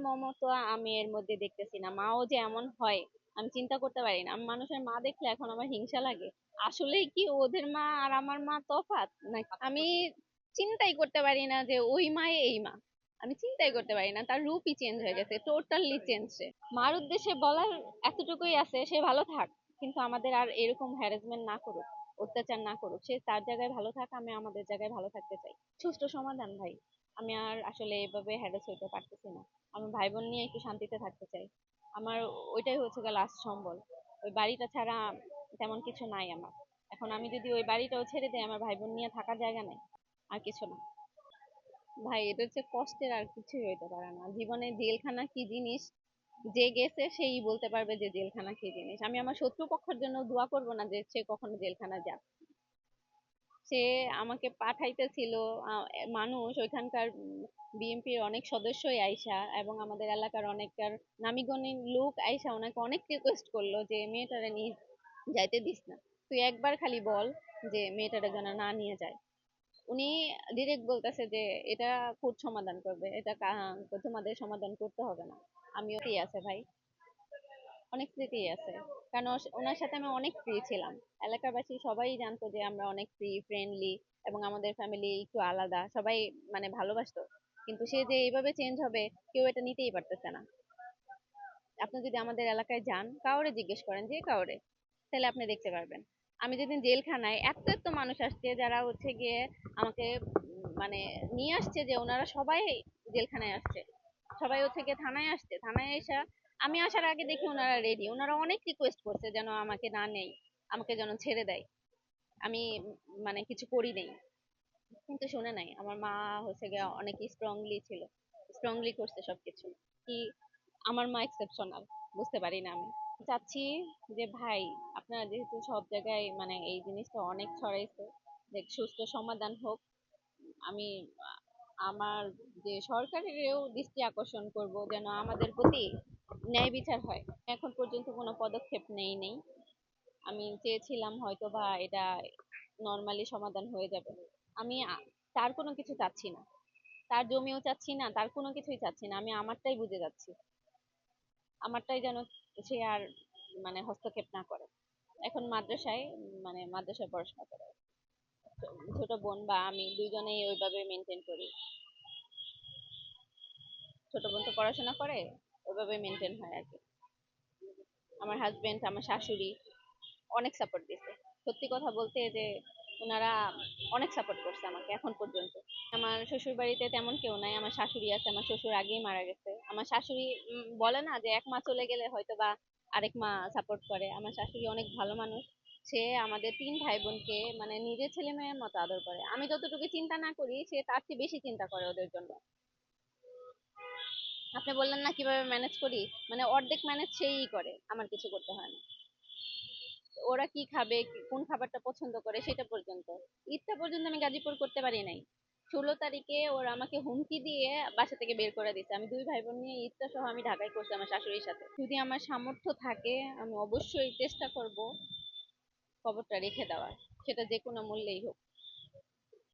মমতা আমি এর মধ্যে দেখতেছি না। মাও যে এমন হয় আমি চিন্তা করতে পারি না। আমি মানুষের মা দেখলে এখন আমার হিংসা লাগে। আসলেই কি ওদের মা আর আমার মা তফাৎ নাকি? আমি চিন্তাই করতে পারি না যে ওই মায়ে এই মা। আমি চিন্তাই করতে পারি না, তার রূপই চেঞ্জ হয়ে গেছে, টোটালি চেঞ্জ। সে মার উদ্দেশ্যে বলার এতটুকুই আছে, সে ভালো থাক, কিন্তু আমাদের আর এরকম হ্যারাসমেন্ট না করুক, অত্যাচার না করুক। সে তার জায়গায় ভালো থাক, আমি আমাদের জায়গায় ভালো থাকতে চাই। সুষ্ঠু সমাধান ভাই। আমি আর আসলে এভাবে হ্যারাস হইতে পারতেছি না। আমি ভাই বোন নিয়ে একটু শান্তিতে থাকতে চাই। আমার ওইটাই হচ্ছে গিয়ে লাস্ট সম্বল। ওই বাড়িটা ছাড়া তেমন কিছু নাই আমার। এখন আমি যদি ওই বাড়িটাও ছেড়ে দিই, আমার ভাই বোন নিয়ে থাকার জায়গা নেই, আর কিছু না। ভাই এটা হচ্ছে কষ্টের, আর কিছুই হইতে পারে না জীবনে। জেলখানা কি জিনিস যে গেছে সেই বলতে পারবে যে জেলখানা কি জিনিস। আমি আমার শত্রু পক্ষের জন্য দোয়া করব না যে সে কখনো জেলখানা যাক। সে আমাকে পাঠাইতেছিল মানুষ ওইখানকার বিএনপির অনেক সদস্যই আইসা এবং আমাদের এলাকার অনেকটার নামি গুণী লোক আইসা ওনাকে অনেক রিকোয়েস্ট করলো যে মেয়েটারে নিয়ে যাইতে দিস না, তুই একবার খালি বল যে মেয়েটারে যেন না নিয়ে যায়। উনি ডিরেক্ট বলতেছে যে এটা কোর্ট সমাধান করবে, এটা তোমাদের সমাধান করতে হবে না। আমিও কি আছে ভাই, অনেক স্মৃতি আছে। কারণ ওনার সাথে আমি অনেক ফ্রি ছিলাম। এলাকাবাসী সবাই জানতো যে আমরা অনেক ফ্রি ফ্রেন্ডলি, এবং আমাদের ফ্যামিলি একটু আলাদা, সবাই মানে ভালোবাসতো। কিন্তু সে যে এইভাবে চেঞ্জ হবে, কেউ এটা নিতেই পারতেছে না। আপনি যদি আমাদের এলাকায় যান, কাউরে জিজ্ঞেস করেন, যে কাউরে, তাহলে আপনি দেখতে পারবেন। আমি যেদিন জেলখানায়, এত এত মানুষ আসছে যারা হচ্ছে গিয়ে আমাকে মানে নিয়ে আসছে, যে ওনারা সবাই জেলখানায় আসছে, সবাই হচ্ছে গিয়ে থানায় আসছে। থানায় এসে আমি আসার আগে দেখি ওনারা রেডি, ওনারা অনেক রিকোয়েস্ট করছে যেন আমাকে না নেই, আমাকে যেন ছেড়ে দেয়। আমি মানে কিছু করি নেই, কিন্তু শুনে নাই। আমার মা হচ্ছে গিয়ে অনেক স্ট্রংলি ছিল, স্ট্রংলি করছে সবকিছু। কি, আমার মা এক্সেপশনাল, বুঝতে পারি না আমি। চাচ্ছি যে ভাই, আপনারা যেহেতু সব জায়গায় মানে এই জিনিসটা অনেক ছড়াইছে, যে সুস্থ সমাধান হোক। আমি আমার যে সরকারেরও দৃষ্টি আকর্ষণ করব যেন আমাদের প্রতি ন্যায় বিচার হয়। এখন পর্যন্ত কোনো পদক্ষেপ নেই। আমি চেয়েছিলাম হয়তো বা এটা নর্মালি সমাধান হয়ে যাবে। আমি তার কোনো কিছু চাচ্ছি না, তার জমিও চাচ্ছি না, তার কোনো কিছুই চাচ্ছি না। আমি আমারটাই বুঝে যাচ্ছি, আমারটাই যেন সে আর মানে হস্তক্ষেপ না করে। এখন মাদ্রাসায় মানে মাদ্রাসায় পড়াশোনা করে। ছোট বোন বা আমি দুইজনেই ওইভাবে মেনটেন করি। ছোট বোন তো পড়াশোনা করে, ওইভাবে মেনটেন হয় আর কি। আমার হাজবেন্ড, আমার শাশুড়ি অনেক সাপোর্ট দিছে। সত্যি কথা বলতে যে ওনারা অনেক সাপোর্ট করছে আমাকে এখন পর্যন্ত। আমার শ্বশুর বাড়িতে তেমন কেউ নাই, আমার শাশুড়ি আছে। আমার শ্বশুর আগেই মারা গেছে। আমার শাশুড়ি বলে না যে এক মা চলে গেলে হয়তো বা আরেক মা সাপোর্ট করে। আমার শাশুড়ি অনেক ভালো মানুষ। সে আমাদের তিন ভাই বোনকে মানে নিজের ছেলে মেয়ের মতো আদর করে। আমি যতটুকু চিন্তা না করি, সে তার চেয়ে বেশি চিন্তা করে ওদের জন্য। আপনি বললেন না কিভাবে ম্যানেজ করি, মানে অর্ধেক ম্যানেজ সেই করে, আমার কিছু করতে হয় না। ওরা কি খাবে, কোন খাবারটা পছন্দ করে সেটা পর্যন্ত, ঈদটা পর্যন্ত আমি গাজীপুর করতে পারি নাই। 16 তারিখে ওরা আমাকে হুমকি দিয়ে বাসা থেকে বের করে দিচ্ছে। আমি দুই ভাই বোন নিয়ে ঈদটা সহ আমি ঢাকায় করছি আমার শাশুড়ির সাথে। যদি আমার সামর্থ্য থাকে, আমি অবশ্যই চেষ্টা করব কবরটা রেখে দেওয়ার, সেটা যে কোনো মূল্যেই হোক।